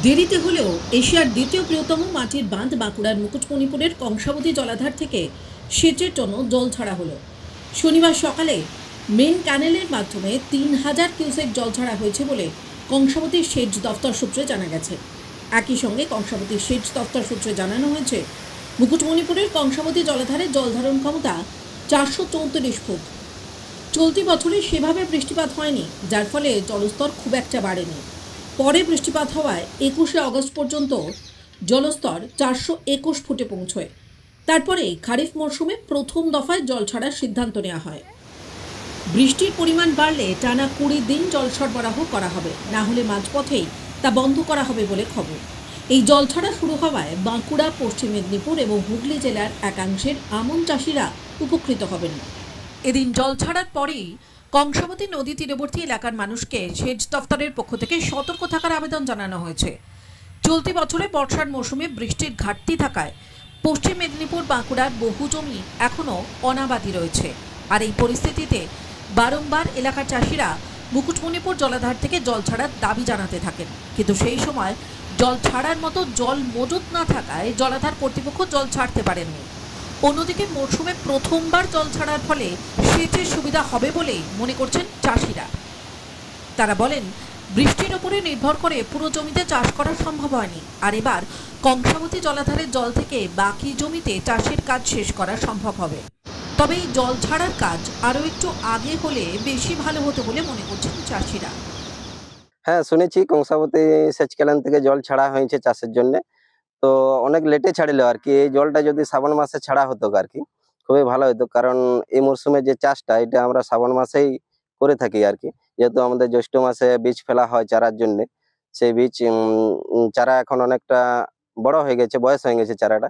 দেরিতে হলেও এশিয়ার দ্বিতীয় বৃহত্তম মাটির বাঁধ বাঁকুড়ার মুকুটমণিপুরের কংসাবতী জলাধার থেকে সেচের জন্য জল ছাড়া হলো। শনিবার সকালে মেন ক্যানেলের মাধ্যমে ৩,০০০ কিউসেক জল ছাড়া হয়েছে বলে কংসাবতীর সেচ দফতর সূত্রে জানা গেছে। একই সঙ্গে কংসাবতীর সেচ দফতর সূত্রে জানানো হয়েছে, মুকুটমণিপুরের কংসাবতী জলাধারে জল ধারণ ক্ষমতা ৪৩৪ ফুট। চলতি বছরে সেভাবে বৃষ্টিপাত হয়নি, যার ফলে জলস্তর খুব একটা বাড়েনি। পরে বৃষ্টিপাত হওয়ায় ২১শে আগস্ট পর্যন্ত জলস্তর ৪২১ ফুটে পৌঁছয়। তারপরে খারিফ মরশুমে প্রথম দফায় জল ছাড়ার সিদ্ধান্ত নেওয়া হয়। বৃষ্টির পরিমাণ বাড়লে টানা ২০ দিন জল সরবরাহ করা হবে, না হলে মাঝপথেই তা বন্ধ করা হবে বলে খবর। এই জল ছাড়া শুরু হওয়ায় বাঁকুড়া, পশ্চিম মেদিনীপুর এবং হুগলি জেলার একাংশের আমন চাষিরা উপকৃত হবেন। এদিন জল ছাড়ার পরেই কংসাবতী নদী তীরবর্তী এলাকার মানুষকে সেচ দফতরের পক্ষ থেকে সতর্ক থাকার আবেদন জানানো হয়েছে। চলতি বছরে বর্ষার মৌসুমে বৃষ্টির ঘাটতি থাকায় পশ্চিম মেদিনীপুর, বাঁকুড়ার বহু জমি এখনও অনাবাদি রয়েছে। আর এই পরিস্থিতিতে বারংবার এলাকার চাষিরা মুকুটমণিপুর জলাধার থেকে জল ছাড়ার দাবি জানাতে থাকেন, কিন্তু সেই সময় জল ছাড়ার মতো জল মজুত না থাকায় জলাধার কর্তৃপক্ষ জল ছাড়তে পারেননি। অন্যদিকে মরশুমে প্রথমবার জল ছাড়ার ফলে সেচের সুবিধা হবে বলেই মনে করছেন চাষিরা। তারা বলেন, বৃষ্টির উপরে নির্ভর করে পুরো জমিতে চাষ করা সম্ভব হয়নি, আর এবার কংসাবতী জলাধারের জল থেকে বাকি জমিতে চাষের কাজ শেষ করা সম্ভব হবে। তবে এই জল ছাড়ার কাজ আরও একটু আগে হলে বেশি ভালো হতো বলে মনে করছেন চাষিরা। হ্যাঁ, শুনেছি কংসাবতী সেচ ক্যানেল থেকে জল ছাড়া হয়েছে চাষের জন্য। তো অনেক লেটে ছাড়িল আর কি। এই জলটা যদি শ্রাবণ মাসে ছাড়া হতো আর কি, খুবই ভালো হতো। কারণ এই মরশুমে যে চাষটা, এটা আমরা শ্রাবণ মাসেই করে থাকি আর কি। যেহেতু আমাদের জ্যৈষ্ঠ মাসে বীজ ফেলা হয় চারার জন্য, সেই বীজ চারা এখন অনেকটা বড় হয়ে গেছে, বয়স হয়ে গেছে চারাটা।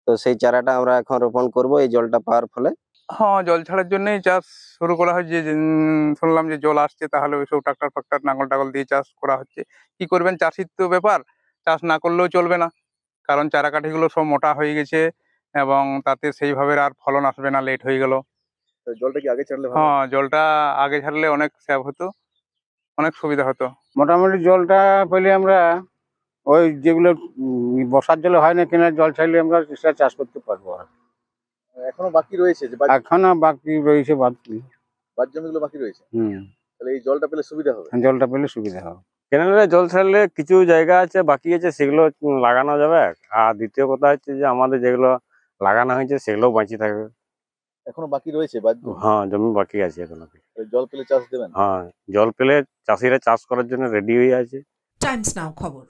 তো সেই চারাটা আমরা এখন রোপণ করব এই জলটা পাওয়ার ফলে। হ্যাঁ, জল ছাড়ার জন্যই চাষ শুরু করা হয়। যে শুনলাম যে জল আসছে, তাহলে ওইসব ট্রাক্টর ফাক্টর নাঙল টাগল দিয়ে চাষ করা হচ্ছে। কি করবেন, চাষির তো ব্যাপার, চাষ না করলেও চলবে না। কারণ চারা কাঠিগুলো সব মোটা হয়ে গেছে এবং তাতে সেইভাবে আর ফলন আসবে না, লেট হয়ে গেল। জলটা কি আগে ছাড়লে ভালো? হ্যাঁ, জলটা আগে ছাড়লে অনেক সেভ হতো, অনেক সুবিধা হতো। মোটামুটি জলটা পেলে আমরা ওই যেগুলো বর্ষার জলে হয় না, কেনার জল চাইলে আমরা সেটা চাষ করতে পারবো। আর এখনো বাকি রয়েছে, যে এখনো বাকি রয়েছে, বাদ জমিগুলো বাকি রয়েছে। তাহলে এই জলটা পেলে সুবিধা হবে। জলটা পেলে সুবিধা হবে। কেনেলে জল ছাড়লে কিছু জায়গা আছে বাকি আছে, সেগুলো লাগানো যাবে। আর দ্বিতীয় কথা হচ্ছে যে আমাদের যেগুলো লাগানো হয়েছে সেগুলো বাঁচিয়ে থাকবে। এখনো বাকি রয়েছে? হ্যাঁ, জমি বাকি আছে এখনো। জল পেলে চাষ দেবেন? হ্যাঁ, জল পেলে চাষিরা চাষ করার জন্য রেডি হয়ে আছে। টাইমস নাও খবর।